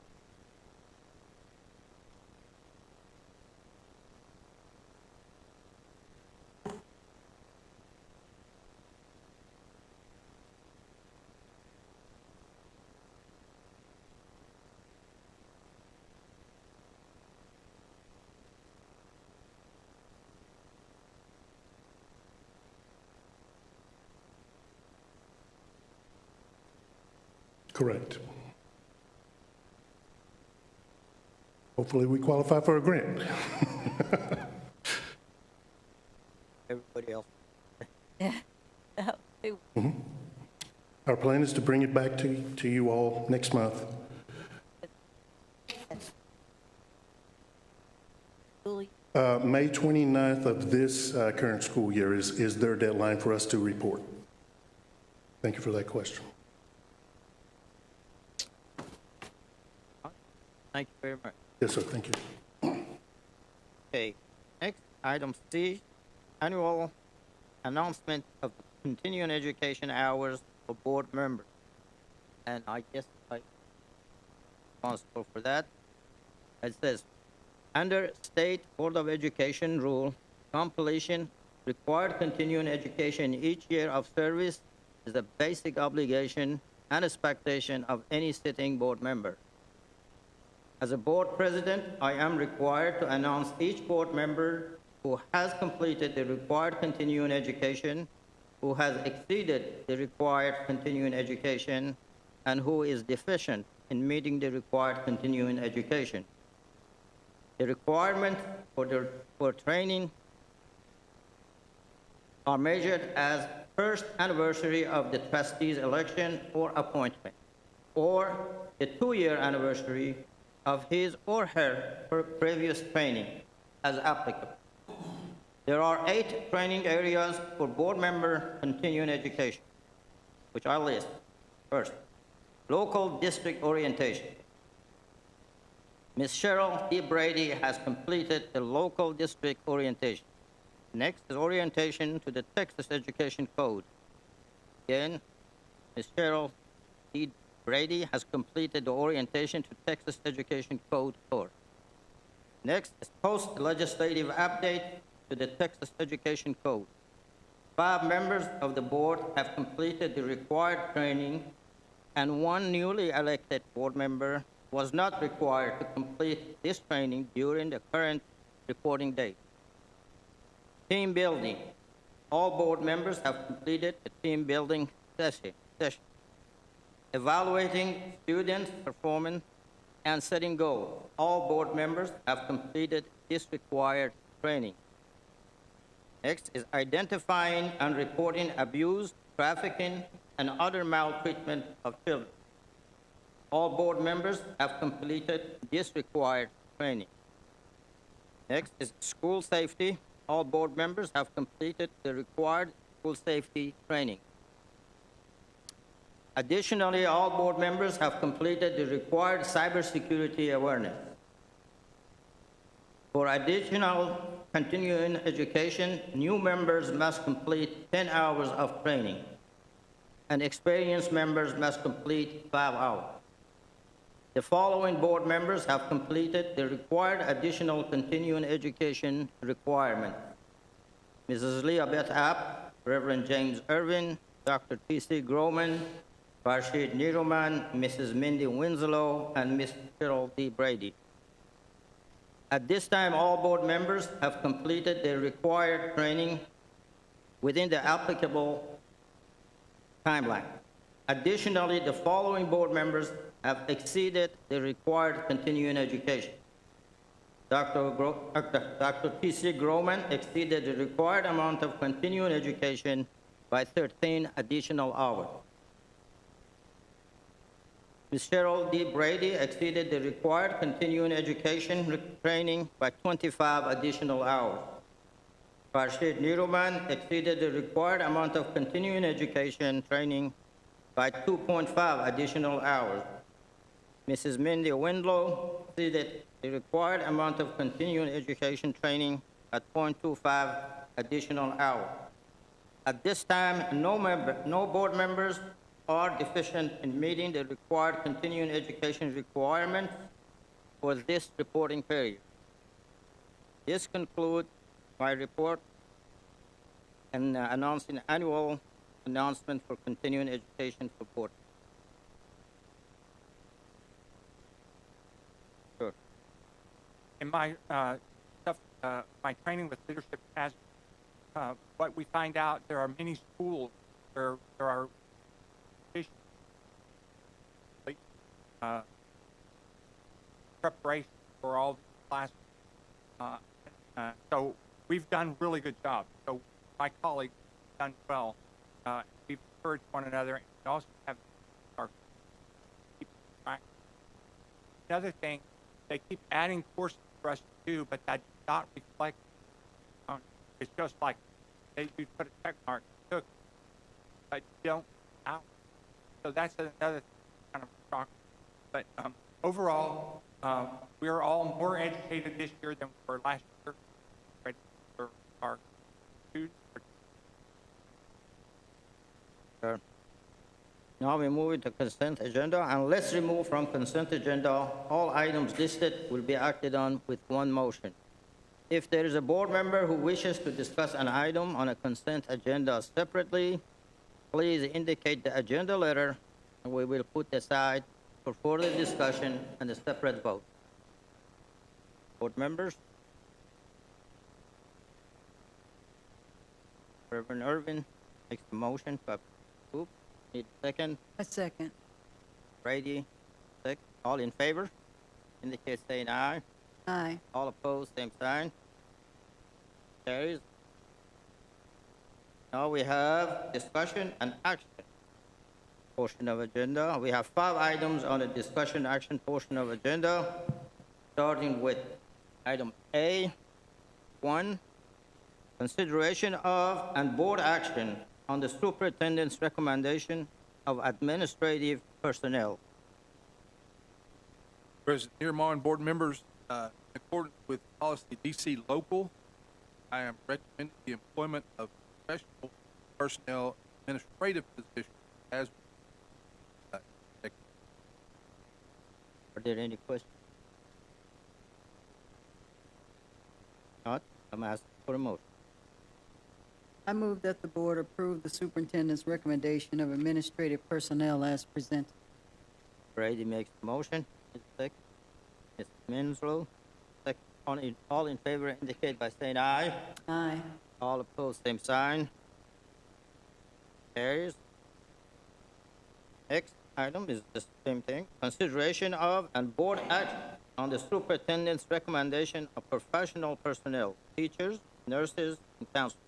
Correct. Hopefully we qualify for a grant. Everybody else. Mhm. Our plan is to bring it back to you all next month. May 29th of this current school year is their deadline for us to report. Thank you for that question. Thank you very much. Yes, sir, thank you. Okay, next, item C, annual announcement of continuing education hours for board members. And I guess I'm responsible for that. It says, under State Board of Education rule, completion required continuing education each year of service is a basic obligation and expectation of any sitting board member. As a board president, I am required to announce each board member who has completed the required continuing education, who has exceeded the required continuing education, and who is deficient in meeting the required continuing education. The requirements for training are measured as first anniversary of the trustees election or appointment, or the 2-year anniversary of his or her previous training as applicable. There are 8 training areas for board member continuing education, which I list. First, local district orientation. Ms. Cheryl D. Brady has completed the local district orientation. Next is orientation to the Texas Education Code. Again, Ms. Cheryl D. Brady has completed the orientation to Texas Education Code course. Next is post-legislative update to the Texas Education Code. 5 members of the board have completed the required training, and 1 newly elected board member was not required to complete this training during the current reporting date. Team building. All board members have completed the team building session. Evaluating students' performance and setting goals. All board members have completed this required training. Next is identifying and reporting abuse, trafficking, and other maltreatment of children. All board members have completed this required training. Next is school safety. All board members have completed the required school safety training. Additionally, all board members have completed the required cybersecurity awareness. For additional continuing education, new members must complete 10 hours of training, and experienced members must complete 5 hours. The following board members have completed the required additional continuing education requirement: Mrs. Leah Beth App, Reverend James Irvin, Dr. T.C. Groman, Farshid Niruman, Mrs. Mindy Winslow, and Ms. Cheryl D. Brady. At this time, all board members have completed their required training within the applicable timeline. Additionally, the following board members have exceeded the required continuing education. Dr. T.C. Groman exceeded the required amount of continuing education by 13 additional hours. Ms. Cheryl D. Brady exceeded the required continuing education training by 25 additional hours. Farshid Niruman exceeded the required amount of continuing education training by 2.5 additional hours. Mrs. Mindy Windlow exceeded the required amount of continuing education training at 0.25 additional hours. At this time, no board members are deficient in meeting the required continuing education requirements for this reporting period. This concludes my report and announcing annual announcement for continuing education for board. Sure. In my my training with leadership has what we find out, there are many schools where there are preparation for all the classes. So we've done really good job. So my colleagues have done well. We've encouraged one another, and we also have our keep track. Another thing, they keep adding courses for us to do, but that does not reflect. It's just like you put a check mark, took, but you don't out. So that's another kind of shock. But overall, we are all more educated this year than we were last year. Ready for our students. Sure. Now we move to consent agenda, and let's remove from consent agenda all items listed will be acted on with one motion. If there is a board member who wishes to discuss an item on a consent agenda separately, please indicate the agenda letter, and we will put aside for further discussion and a separate vote. Board members? Reverend Irvin makes the motion to approve. Need a second? A second. Brady, second. All in favor? Indicate saying aye. Aye. All opposed, same sign. Carries. Now we have discussion and action portion of agenda. We have 5 items on the discussion action portion of agenda, starting with item A, 1, consideration of and board action on the superintendent's recommendation of administrative personnel. President Neermond, board members, in accordance with policy DC local, I am recommending the employment of professional personnel administrative positions as. Are there any questions? Not, I'm asking for a motion. I move that the board approve the superintendent's recommendation of administrative personnel as presented. Brady makes the motion. Second. Ms. Winslow. Second. All in favor indicate by saying aye. Aye. All opposed, same sign. Carries. Next item is the same thing. Consideration of and board action on the superintendent's recommendation of professional personnel, teachers, nurses, and counselors.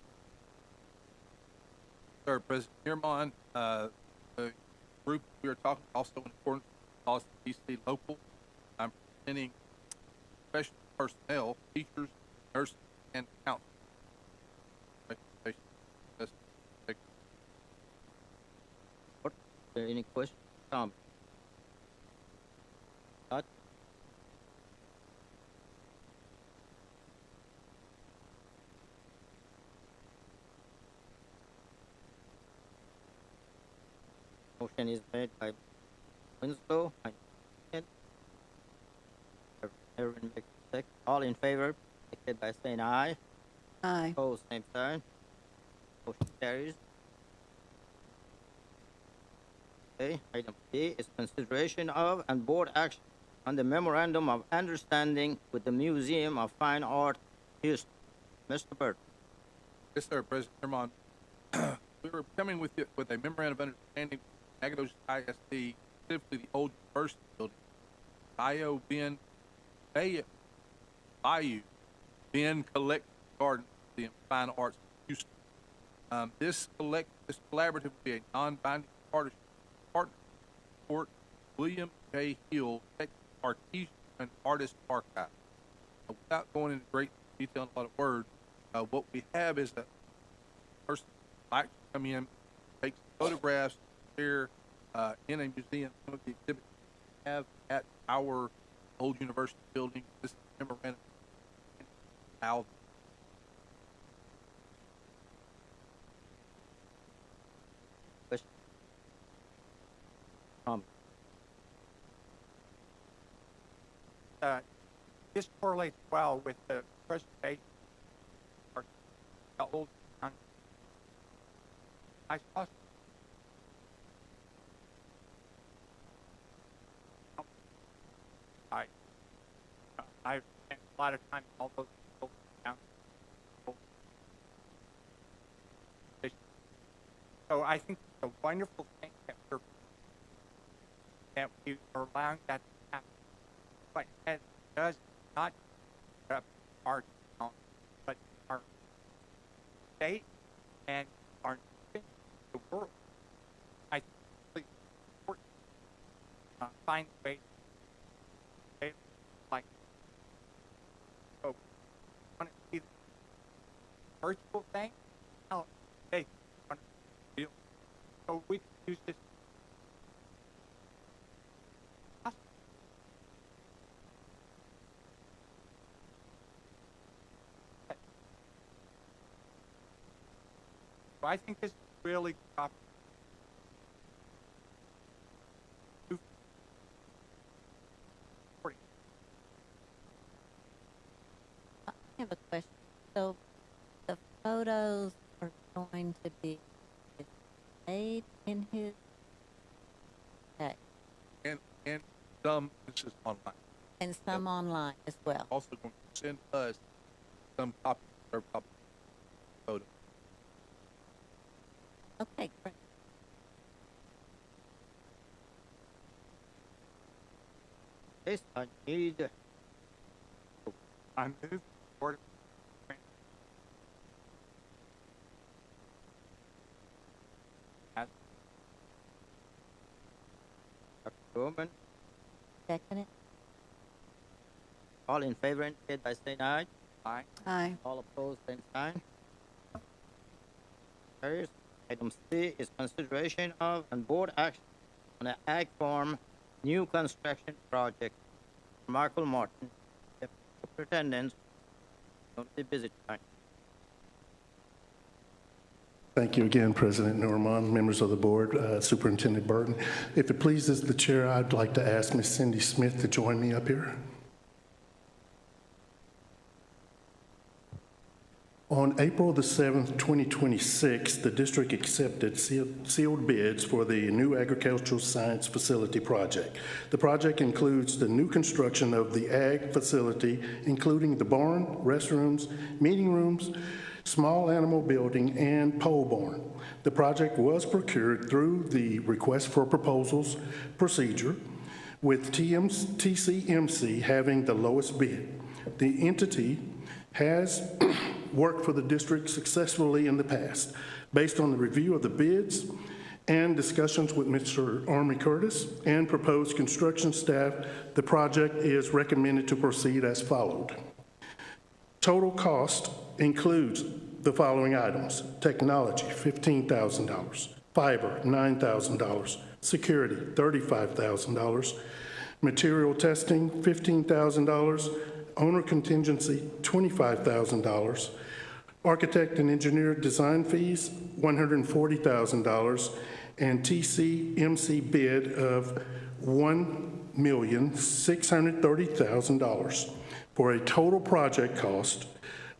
Sir, President Neermond, the group we are talking also in accordance with policy DC local. I'm presenting professional personnel, teachers, nurses, and counselors. Are there any questions? Comments? Not? Motion is made by Winslow. Everyone makes a second. All in favor, indicate by saying aye. Aye. Opposed, same sign. Motion carries. Okay, item B is consideration of and board action on the memorandum of understanding with the Museum of Fine Art, Houston. Mr. Bird. Yes, sir, President Neermond. We were coming with a memorandum of understanding with Nacogdoches ISD, specifically the old university building. Bayou Ben Collective Garden, the Fine Arts of Houston. This collaborative will be a non-binding partnership support William J. Hill, Texas Artesian and Artist Archive. Without going into great detail and a lot of words, what we have is a person who likes to come in, take photographs, share in a museum some of the exhibits we have at our old university building. This is a memorandum. This correlates well with the presentation. The old, I saw. I've spent a lot of time in all those down. So I think it's a wonderful thing that we are allowing that to happen. But it does not up our town, but our state and our nation, the world. I think it's really important to find ways to like, so want to see the virtual thing. Now, hey, want to deal. So we can use this. So I think this is really good opportunity. I have a question. So the photos are going to be displayed in his. Okay. And some, this is online. And some online as well. Also going to send us some copies of their photo. Okay, great. Yes, I need. I move Board of as Dr. Bowman, Second it. all in favor indicate by saying aye. Aye. Aye. All opposed, same sign. Carries. Item C is consideration of and board action on the Ag Farm new construction project. Michael Martin, Deputy Superintendent, going to be busy tonight. Thank you again, President Norman, members of the board, Superintendent Burton. If it pleases the chair, I'd like to ask Ms. Cindy Smith to join me up here. On April the 7th, 2026, the district accepted sealed bids for the new agricultural science facility project. The project includes the new construction of the ag facility, including the barn, restrooms, meeting rooms, small animal building, and pole barn. The project was procured through the request for proposals procedure, with TCMC having the lowest bid. The entity has worked for the district successfully in the past. Based on the review of the bids and discussions with Mr. Army Curtis and proposed construction staff, the project is recommended to proceed as followed. Total cost includes the following items: technology, $15,000, fiber, $9,000, security, $35,000, material testing, $15,000, owner contingency, $25,000, architect and engineer design fees, $140,000, and TCMC bid of $1,630,000 for a total project cost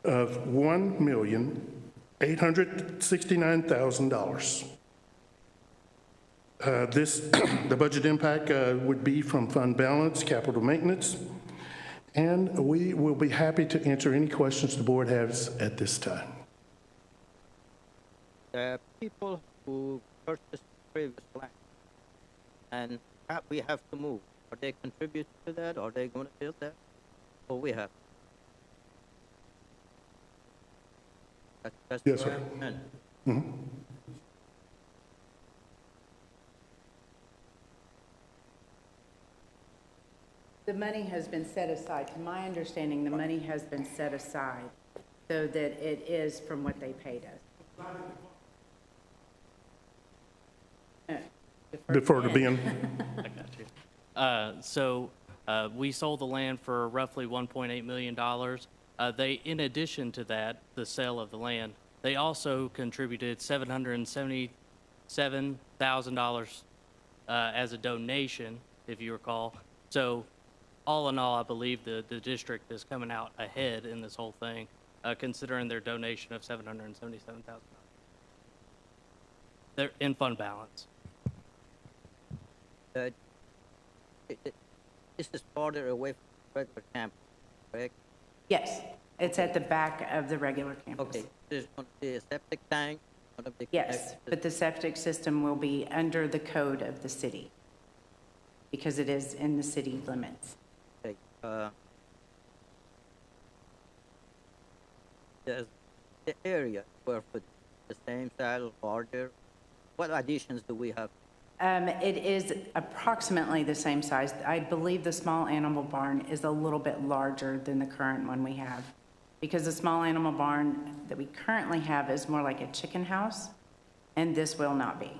of $1,869,000. The budget impact would be from fund balance, capital maintenance, and we will be happy to answer any questions the board has at this time. The people who purchased previous land and we have to move, are they contribute to that? Are they going to build that? Or we have? That's Yes, your sir. understanding. Mm-hmm. The money has been set aside. To my understanding, the money has been set aside so that it is from what they paid us. Defer to Ben. I got you. We sold the land for roughly $1.8 million. In addition to that, the sale of the land, they also contributed $777,000 as a donation, if you recall. So all in all, I believe the district is coming out ahead in this whole thing, considering their donation of $777,000. They're in fund balance. This is farther away from the regular campus, correct? Yes, it's at the back of the regular campus. Okay, there's going to be a septic tank. Yes, but the septic system will be under the code of the city because it is in the city limits. Okay, Does the area square foot the same size, larger? What additions do we have? It is approximately the same size. I believe the small animal barn is a little bit larger than the current one we have. Because the small animal barn that we currently have is more like a chicken house, and this will not be.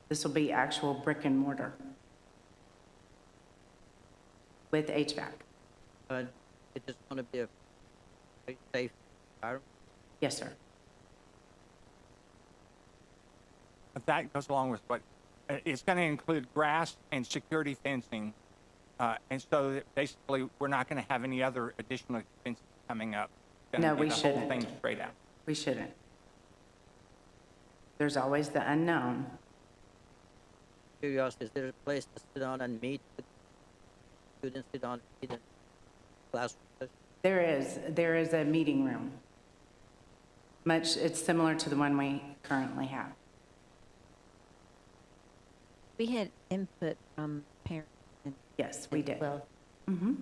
This will be actual brick and mortar with HVAC. But it is going to be a very safe environment. Yes, sir. But that goes along with what, it's going to include grass and security fencing. And so that basically, we're not going to have any other additional expenses coming up. It's No, gonna be we the whole shouldn't. thing straight out. We shouldn't. There's always the unknown. Curiosity, is there a place to sit down and meet with students, sit down and meet in classroom? There is a meeting room. It's similar to the one we currently have. We had input from parents. Yes, we did. Well, Mm-hmm.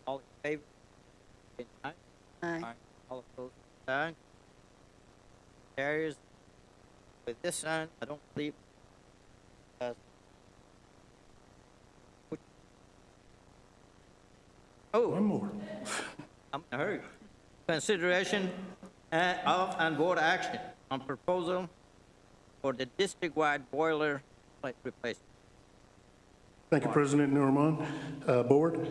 All in favor? Say aye. Aye. All opposed, say aye. Carries. With this one, I don't believe. Oh. One more. I'm in a hurry. Consideration of and board action on proposal for the district-wide boiler replacement. Thank you, President Nurman. Board,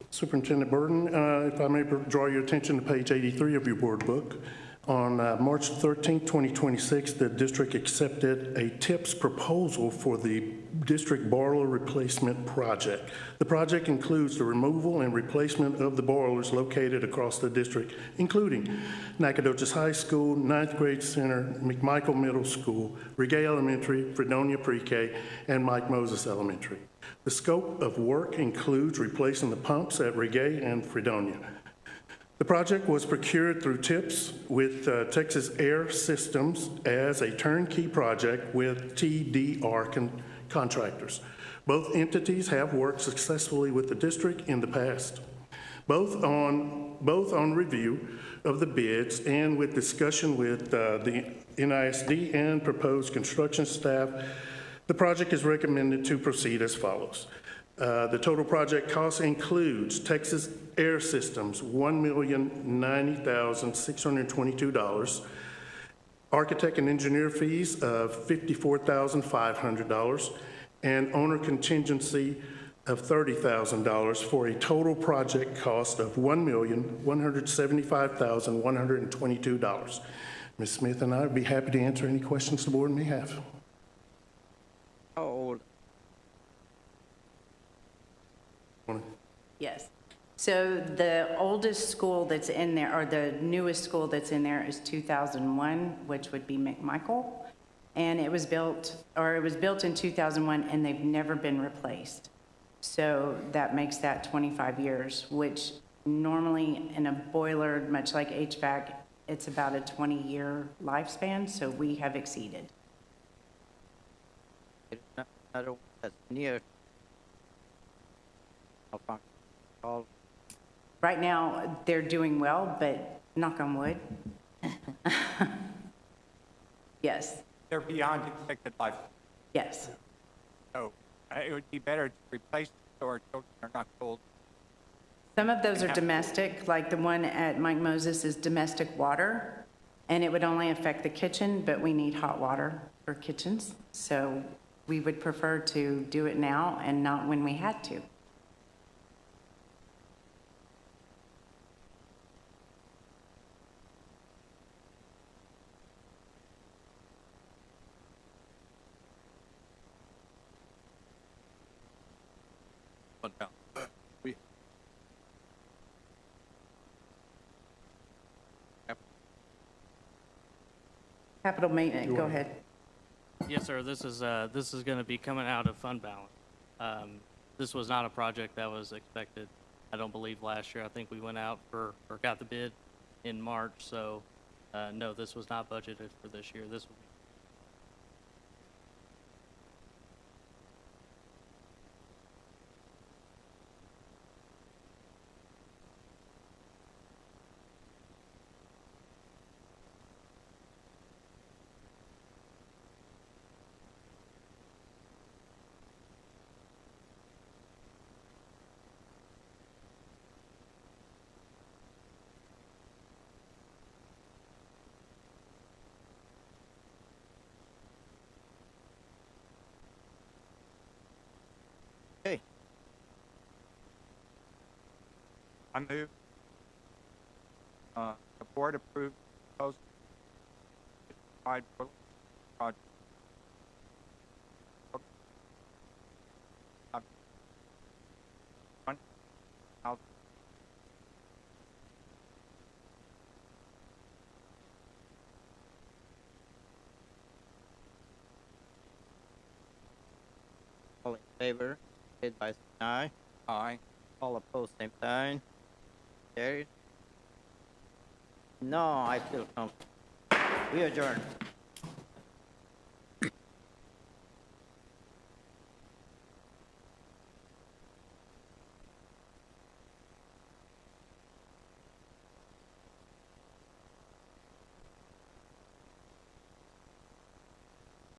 Superintendent Burton, if I may draw your attention to page 83 of your board book. On March 13, 2026, the district accepted a TIPS proposal for the district boiler replacement project. The project includes the removal and replacement of the boilers located across the district, including Nacogdoches High School, 9th Grade Center, McMichael Middle School, Regay Elementary, Fredonia Pre-K, and Mike Moses Elementary. The scope of work includes replacing the pumps at Regay and Fredonia. The project was procured through TIPS with Texas Air Systems as a turnkey project with TDR contractors. Both entities have worked successfully with the district in the past, both on review of the bids and with discussion with the NISD and proposed construction staff. The project is recommended to proceed as follows. The total project cost includes Texas Air Systems, $1,090,622, architect and engineer fees of $54,500, and owner contingency of $30,000 for a total project cost of $1,175,122. Ms. Smith and I would be happy to answer any questions the board may have. How old? Yes. So the oldest school that's in there, or the newest school that's in there is 2001, which would be McMichael. And it was built in 2001, and they've never been replaced. So that makes that 25 years, which normally in a boiler, much like HVAC, it's about a 20-year lifespan, so we have exceeded. It's not another one that's near. All Right now, they're doing well, but knock on wood. Yes, They're beyond expected life. yes. So it would be better to replace them so our children are not cold. Some of those are domestic, like the one at Mike Moses is domestic water, and it would only affect the kitchen, but we need hot water for kitchens. So we would prefer to do it now and not when we had to. Capital maintenance, go ahead. Yes, sir. This is going to be coming out of fund balance. This was not a project that was expected, I don't believe, last year. I think we went out or got the bid in March. So, no, this was not budgeted for this year. This will be. Okay. I move the board approve proposal project. One, out. All in favor, indicate by saying aye. Aye. All opposed, same sign. Carried. No, I feel comfortable. We adjourn.